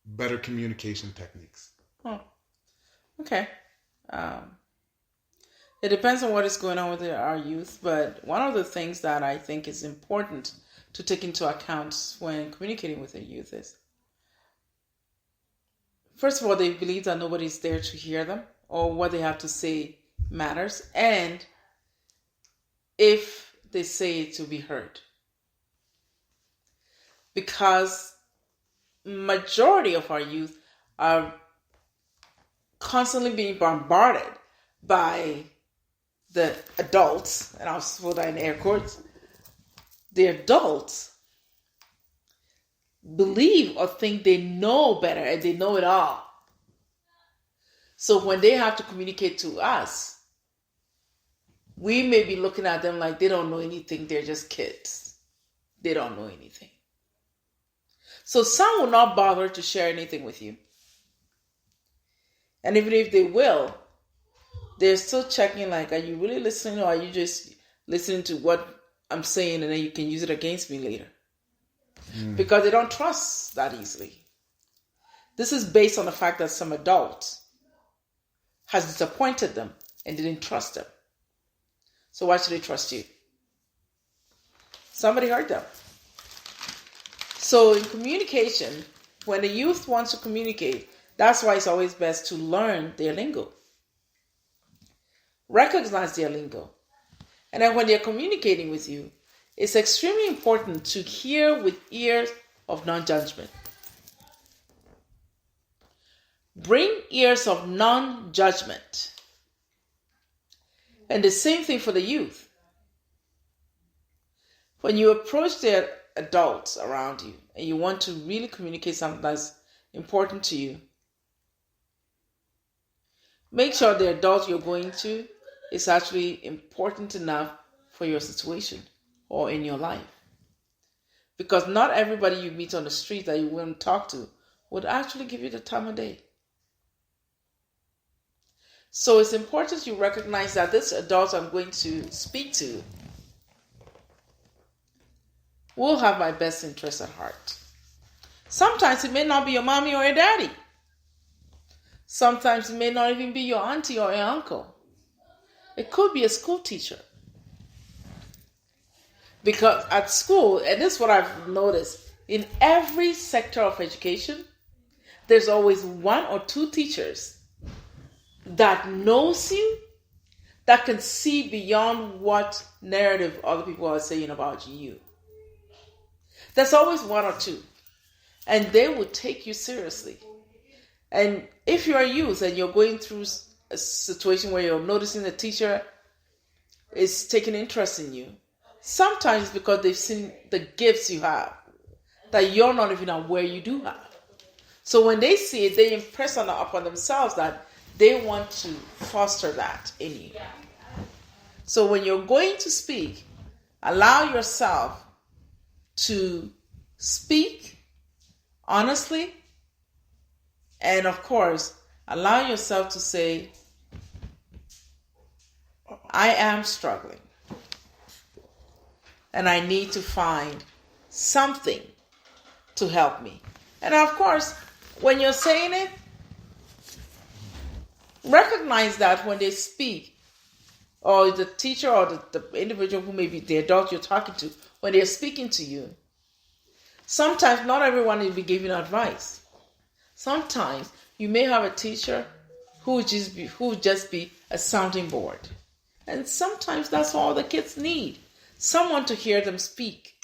better communication techniques. Okay. It depends on what is going on with our youth, but one of the things that I think is important to take into account when communicating with the youth is, first of all, they believe that nobody's there to hear them or what they have to say matters, and if they say it to be heard. Because majority of our youth are constantly being bombarded by the adults, and I'll put that in air quotes. The adults believe or think they know better and they know it all. So when they have to communicate to us, we may be looking at them like they don't know anything. They're just kids. They don't know anything. So some will not bother to share anything with you. And even if they will, they're still checking like, are you really listening, or are you just listening to what I'm saying and then you can use it against me later? Because they don't trust that easily. This is based on the fact that some adult has disappointed them and didn't trust them. So why should they trust you? Somebody hurt them. So in communication, when the youth wants to communicate, that's why it's always best to learn their lingo. Recognize their lingo. And then when they're communicating with you, it's extremely important to hear with ears of non-judgment. Bring ears of non-judgment. And the same thing for the youth. When you approach the adults around you and you want to really communicate something that's important to you, make sure the adult you're going to is actually important enough for your situation or in your life. Because not everybody you meet on the street that you want to talk to would actually give you the time of day. So it's important you recognize that this adult I'm going to speak to will have my best interest at heart. Sometimes it may not be your mommy or your daddy. Sometimes it may not even be your auntie or your uncle. It could be a school teacher. Because at school, and this is what I've noticed, in every sector of education, there's always one or two teachers that knows you, that can see beyond what narrative other people are saying about you. There's always one or two. And they will take you seriously. And if you're a youth and you're going through a situation where you're noticing the teacher is taking interest in you, sometimes because they've seen the gifts you have that you're not even aware you do have. So when they see it, they impress upon themselves that they want to foster that in you. So when you're going to speak, allow yourself to speak honestly, and of course, allow yourself to say, I am struggling. And I need to find something to help me. And of course, when you're saying it, recognize that when they speak, or the teacher or the individual who may be the adult you're talking to, when they're speaking to you, sometimes not everyone will be giving advice. Sometimes you may have a teacher who would just be a sounding board. And sometimes that's all the kids need. Someone to hear them speak.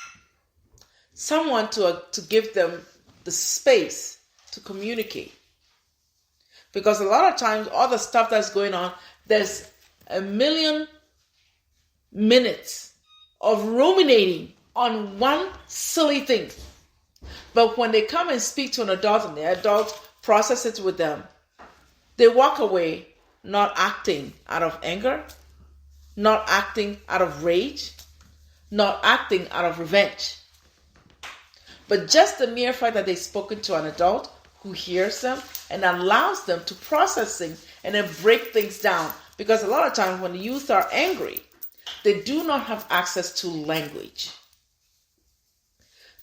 Someone to give them the space to communicate. Because a lot of times, all the stuff that's going on, there's a million minutes of ruminating on one silly thing. But when they come and speak to an adult and the adult processes it with them, they walk away not acting out of anger, not acting out of rage, not acting out of revenge. But just the mere fact that they've spoken to an adult who hears them and allows them to process things and then break things down. Because a lot of times when the youth are angry, they do not have access to language.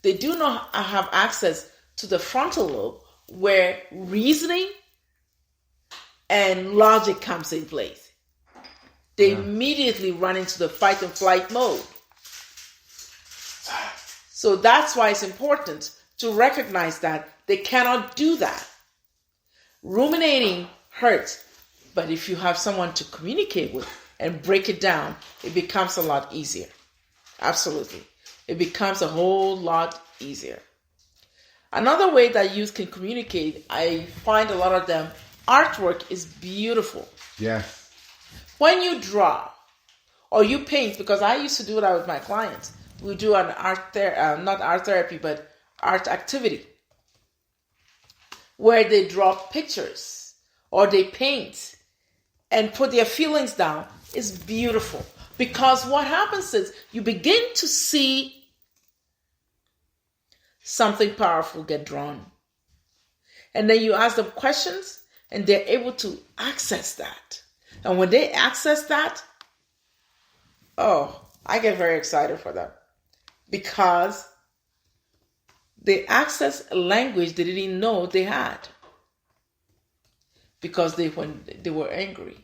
They do not have access to the frontal lobe where reasoning and logic comes in place. They immediately run into the fight and flight mode. So that's why it's important to recognize that they cannot do that. Ruminating hurts, but if you have someone to communicate with and break it down, it becomes a lot easier. Absolutely. It becomes a whole lot easier. Another way that youth can communicate, I find a lot of them, artwork is beautiful. Yes. When you draw or you paint, because I used to do that with my clients, we do an not art therapy, but art activity, where they draw pictures or they paint and put their feelings down, is beautiful. Because what happens is you begin to see something powerful get drawn. And then you ask them questions and they're able to access that. And when they access that, I get very excited for them. Because they access a language they didn't know they had. Because when they were angry.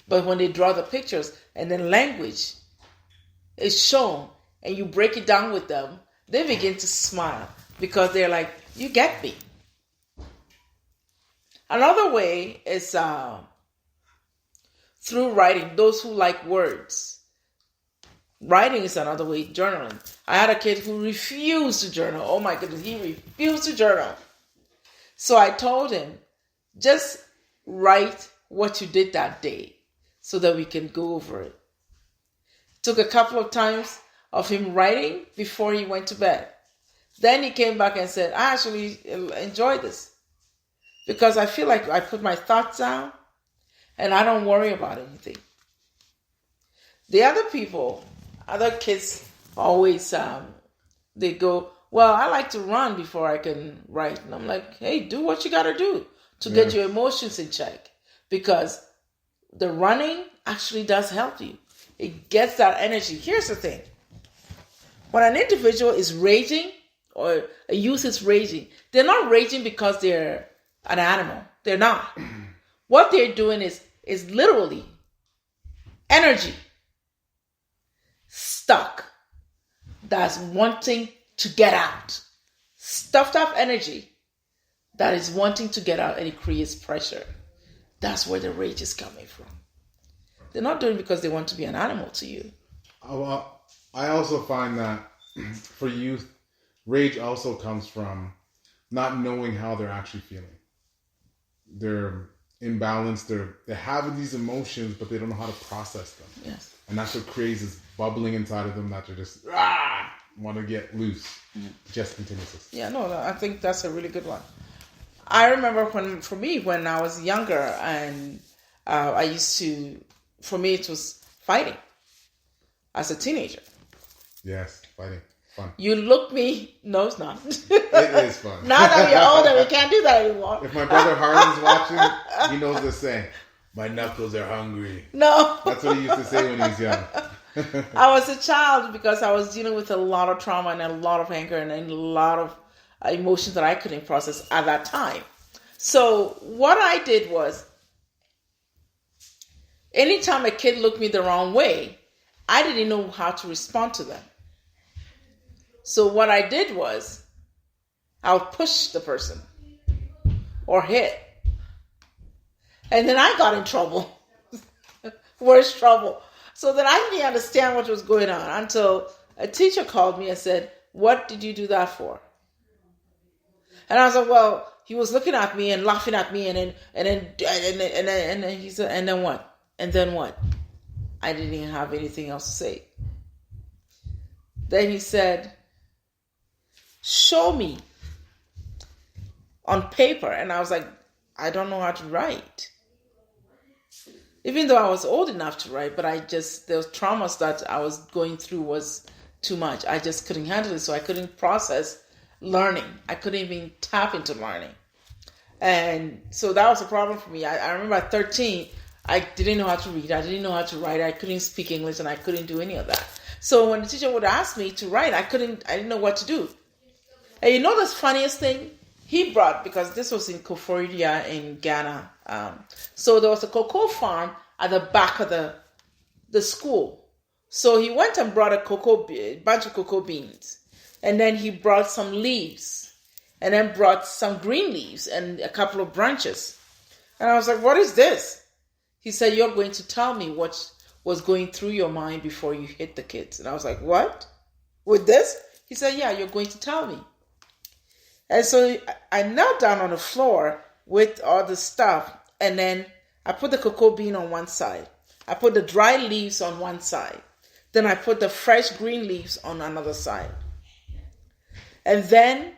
But when they draw the pictures and then language is shown and you break it down with them, they begin to smile because they're like, you get me. Another way is through writing. Those who like words. Writing is another way, journaling. I had a kid who refused to journal. Oh my goodness, he refused to journal. So I told him, just write what you did that day so that we can go over it. Took a couple of times of him writing before he went to bed. Then he came back and said, I actually enjoyed this because I feel like I put my thoughts down and I don't worry about anything. The other kids always, they go, well, I like to run before I can write. And I'm like, hey, do what you got to do to get your emotions in check. Because the running actually does help you. It gets that energy. Here's the thing. When an individual is raging or a youth is raging, they're not raging because they're an animal. They're not. What they're doing is literally energy stuck that's wanting to get out. Stuffed up energy that is wanting to get out, and it creates pressure. That's where the rage is coming from. They're not doing it because they want to be an animal to you. Well, I also find that for youth, rage also comes from not knowing how they're actually feeling. They're imbalanced. They're having these emotions, but they don't know how to process them. Yes. And that's what creates this bubbling inside of them that they're just want to get loose. Mm-hmm. Just continuously. Yeah, no, I think that's a really good one. I remember when I was younger, and I used to, for me, it was fighting as a teenager. Yes, fighting. Fun. You look me, no, it's not. It is fun. Now that we're older, we can't do that anymore. If my brother Harlan's watching, he knows the saying, my knuckles are hungry. No. That's what he used to say when he was young. I was a child because I was dealing with a lot of trauma and a lot of anger and a lot of emotions that I couldn't process at that time. So what I did was, anytime a kid looked me the wrong way, I didn't know how to respond to them. So what I did was, I would push the person or hit. And then I got in trouble. Worse trouble. So then I didn't understand what was going on until a teacher called me and said, what did you do that for? And I was like, well, he was looking at me and laughing at me, and then he said, and then what? And then what? I didn't even have anything else to say. Then he said, show me on paper. And I was like, I don't know how to write. Even though I was old enough to write, but those traumas that I was going through was too much. I just couldn't handle it, so I couldn't process learning. I couldn't even tap into learning. And so that was a problem for me. I remember at 13, I didn't know how to read. I didn't know how to write. I couldn't speak English, and I couldn't do any of that. So when the teacher would ask me to write, I didn't know what to do. And you know the funniest thing? He brought, because this was in Koforidua in Ghana. So there was a cocoa farm at the back of the school. So he went and brought a bunch of cocoa beans. And then he brought some leaves. And then brought some green leaves and a couple of branches. And I was like, what is this? He said, you're going to tell me what was going through your mind before you hit the kids. And I was like, what? With this? He said, yeah, you're going to tell me. And so I knelt down on the floor with all the stuff, and then I put the cocoa bean on one side. I put the dry leaves on one side. Then I put the fresh green leaves on another side. And then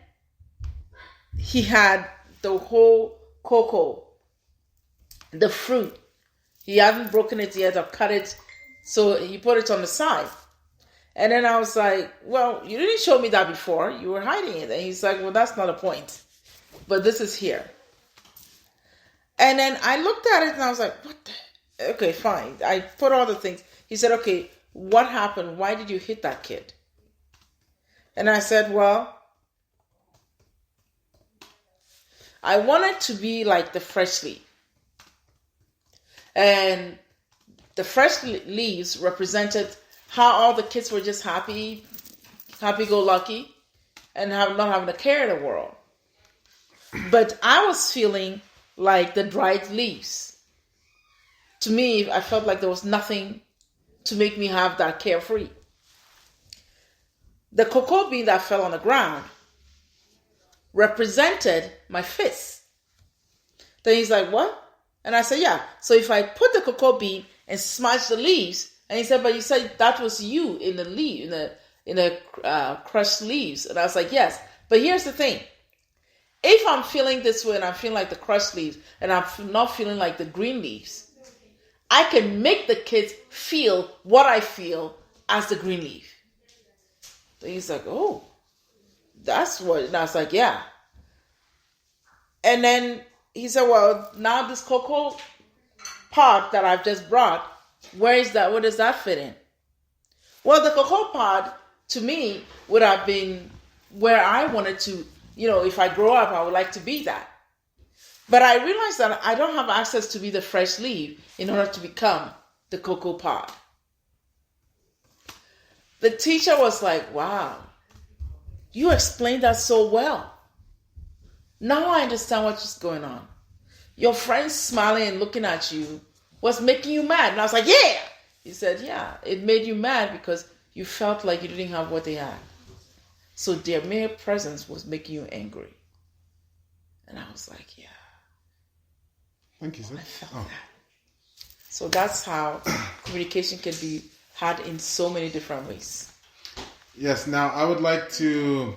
he had the whole cocoa, the fruit. He hadn't broken it yet or cut it, so he put it on the side. And then I was like, well, you didn't show me that before. You were hiding it. And he's like, well, that's not a point. But this is here. And then I looked at it and I was like, what the? Okay, fine. I put all the things. He said, okay, what happened? Why did you hit that kid? And I said, well, I wanted to be like the fresh leaf. And the fresh leaves represented how all the kids were just happy-go-lucky, and not having a care in the world. But I was feeling like the dried leaves. To me, I felt like there was nothing to make me have that carefree. The cocoa bean that fell on the ground represented my fist. Then he's like, what? And I said, yeah. So if I put the cocoa bean and smash the leaves, and he said, but you said that was you in the leaf, in the crushed leaves. And I was like, yes. But here's the thing. If I'm feeling this way and I'm feeling like the crushed leaves and I'm not feeling like the green leaves, I can make the kids feel what I feel as the green leaf. Then he's like, oh, that's what. And I was like, yeah. And then he said, well, now this cocoa pod that I've just brought, where does that fit in? Well, the cocoa pod, to me, would have been where I wanted to, if I grow up, I would like to be that. But I realized that I don't have access to be the fresh leaf in order to become the cocoa pod. The teacher was like, wow, you explained that so well. Now I understand what's going on. Your friends smiling and looking at you was making you mad. And I was like, yeah. He said, yeah, it made you mad because you felt like you didn't have what they had. So their mere presence was making you angry. And I was like, yeah. Thank you, sir. I felt that. So that's how communication can be had in so many different ways. Yes, now I would like to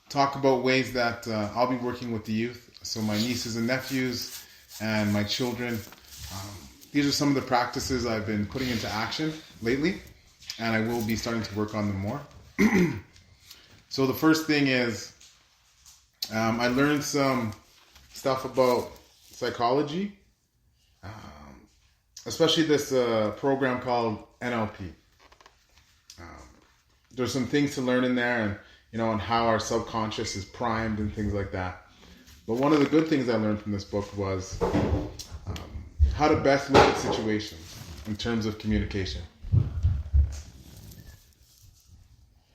talk about ways that I'll be working with the youth. So my nieces and nephews and my children. These are some of the practices I've been putting into action lately, and I will be starting to work on them more. So the first thing is I learned some stuff about psychology, especially this program called NLP. There's some things to learn in there, and on how our subconscious is primed and things like that. But one of the good things I learned from this book was how to best look at situations in terms of communication.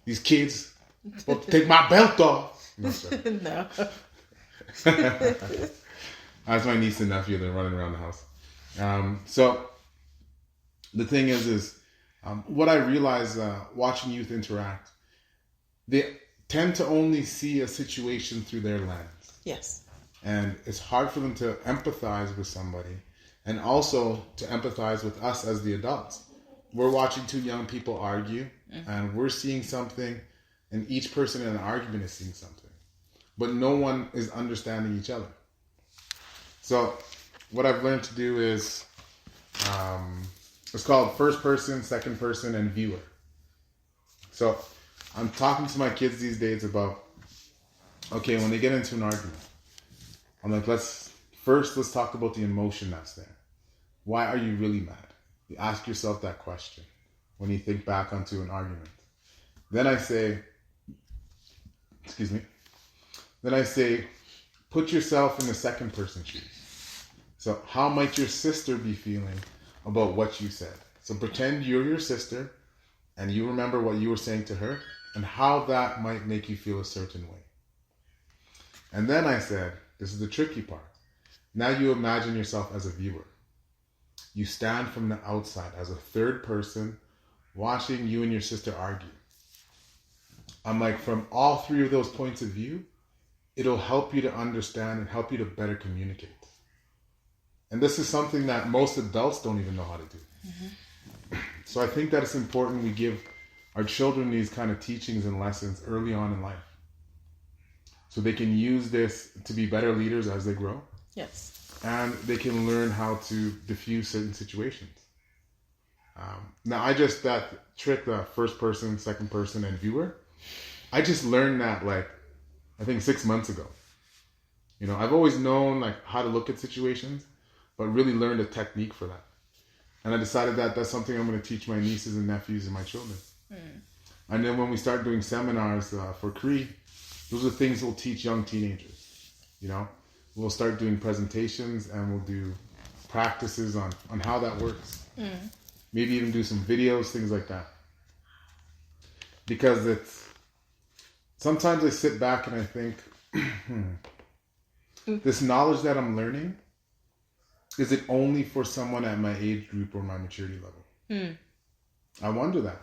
These kids supposed to take my belt off. No. That's my niece and nephew. They're running around the house. So the thing is what I realize watching youth interact, they tend to only see a situation through their lens. Yes. And it's hard for them to empathize with somebody and also to empathize with us as the adults. We're watching two young people argue, and we're seeing something, and each person in an argument is seeing something. But no one is understanding each other. So what I've learned to do is, it's called first person, second person, and viewer. So I'm talking to my kids these days about, okay, when they get into an argument, I'm like, let's talk about the emotion that's there. Why are you really mad? You ask yourself that question when you think back onto an argument. Then I say, put yourself in the second person shoes. So how might your sister be feeling about what you said? So pretend you're your sister and you remember what you were saying to her and how that might make you feel a certain way. And then I said, this is the tricky part. Now you imagine yourself as a viewer. You stand from the outside as a third person watching you and your sister argue. I'm like, from all three of those points of view, it'll help you to understand and help you to better communicate. And this is something that most adults don't even know how to do. Mm-hmm. So I think that it's important we give our children these kind of teachings and lessons early on in life, so they can use this to be better leaders as they grow. Yes. And they can learn how to diffuse certain situations. Now, that trick, the first person, second person, and viewer, I just learned that I think 6 months ago. I've always known how to look at situations, but really learned a technique for that. And I decided that that's something I'm going to teach my nieces and nephews and my children. And then when we start doing seminars for Cree, those are things we'll teach young teenagers. We'll start doing presentations and we'll do practices on how that works. Maybe even do some videos, things like that. Because sometimes I sit back and I think, this knowledge that I'm learning, is it only for someone at my age group or my maturity level? I wonder that.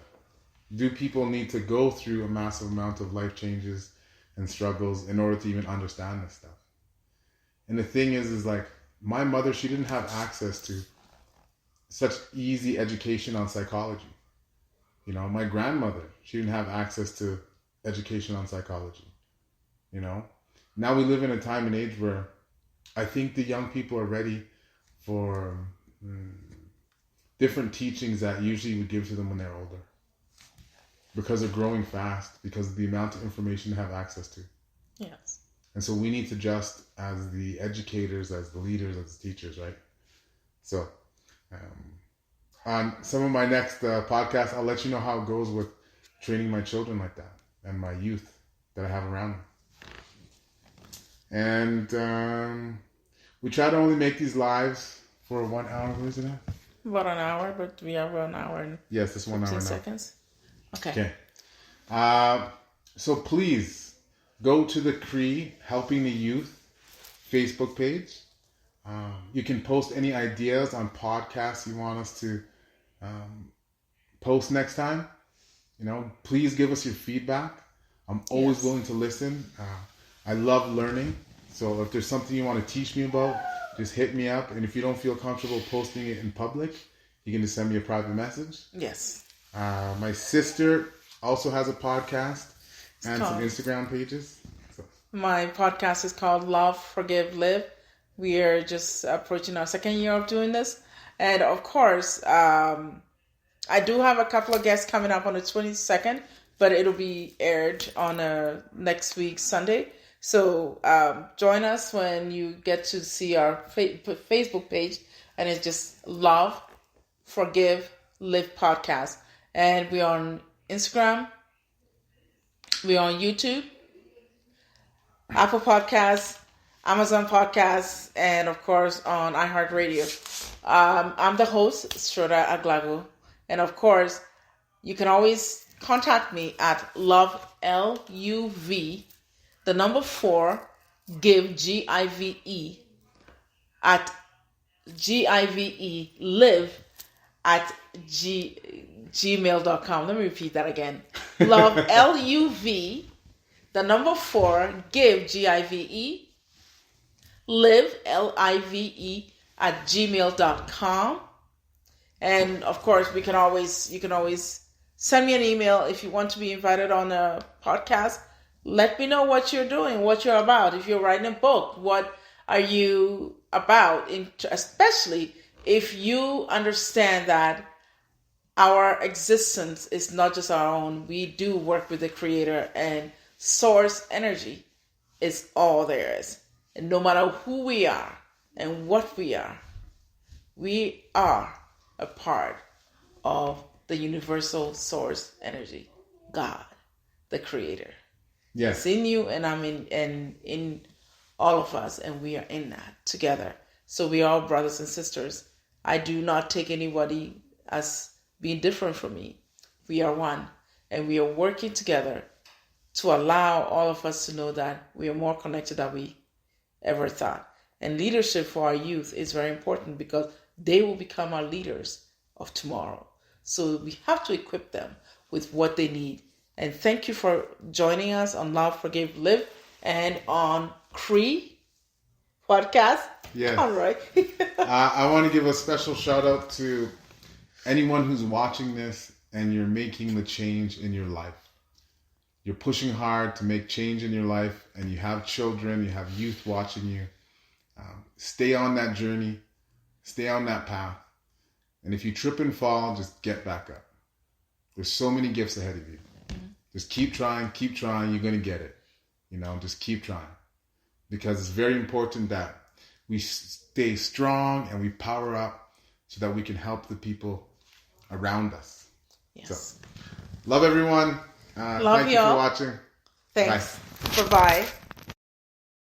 Do people need to go through a massive amount of life changes and struggles in order to even understand this stuff? And the thing is my mother, she didn't have access to such easy education on psychology. My grandmother, she didn't have access to education on psychology. Now we live in a time and age where I think the young people are ready for different teachings that usually we give to them when they're older. Because they're growing fast, because of the amount of information they have access to. Yes. And so we need to just, as the educators, as the leaders, as the teachers, right? So On some of my next podcasts, I'll let you know how it goes with training my children like that and my youth that I have around me. And we try to only make these lives for 1 hour. What is it at? About an hour, but we have 1 hour and yes, it's 1 hour now. seconds. Okay. So please go to the Cree Helping the Youth Facebook page. You can post any ideas on podcasts you want us to post next time. Please give us your feedback. I'm always willing to listen. I love learning. So if there's something you want to teach me about, just hit me up. And if you don't feel comfortable posting it in public, you can just send me a private message. Yes. My sister also has a podcast and some Instagram pages. So. My podcast is called Love, Forgive, Live. We are just approaching our second year of doing this. And of course, I do have a couple of guests coming up on the 22nd, but it'll be aired on next week, Sunday. So join us when you get to see our Facebook page, and it's just Love, Forgive, Live Podcast. And we're on Instagram, we're on YouTube, Apple Podcasts, Amazon Podcasts, and of course on iHeartRadio. I'm the host, Shroda Aglago. And of course, you can always contact me at love, LUV, the number 4, give, GIVE, at GIVE, live, at gmail.com. Let me repeat that again. Love, LUV, the number 4, give, GIVE, live, LIVE, at gmail.com. And of course, you can always send me an email if you want to be invited on a podcast. Let me know what you're doing, what you're about. If you're writing a book, what are you about? Especially if you understand that our existence is not just our own. We do work with the Creator, and source energy is all there is. And no matter who we are and what we are a part of the universal source energy, God, the Creator. Yes. It's in you, and I'm in all of us, and we are in that together. So we are all brothers and sisters. I do not take anybody as being different from me. We are one, and we are working together to allow all of us to know that we are more connected than we ever thought. And leadership for our youth is very important because they will become our leaders of tomorrow. So we have to equip them with what they need. And thank you for joining us on Love, Forgive, Live, and on Cree podcast. Yes. All right. I want to give a special shout out to anyone who's watching this and you're making the change in your life. You're pushing hard to make change in your life, and you have children, you have youth watching you. Stay on that journey. Stay on that path. And if you trip and fall, just get back up. There's so many gifts ahead of you. Mm-hmm. Just keep trying. You're going to get it. Just keep trying. Because it's very important that we stay strong and we power up so that we can help the people around us. Yes. So, love everyone. Love thank you for watching. Thanks. Bye. Bye-bye.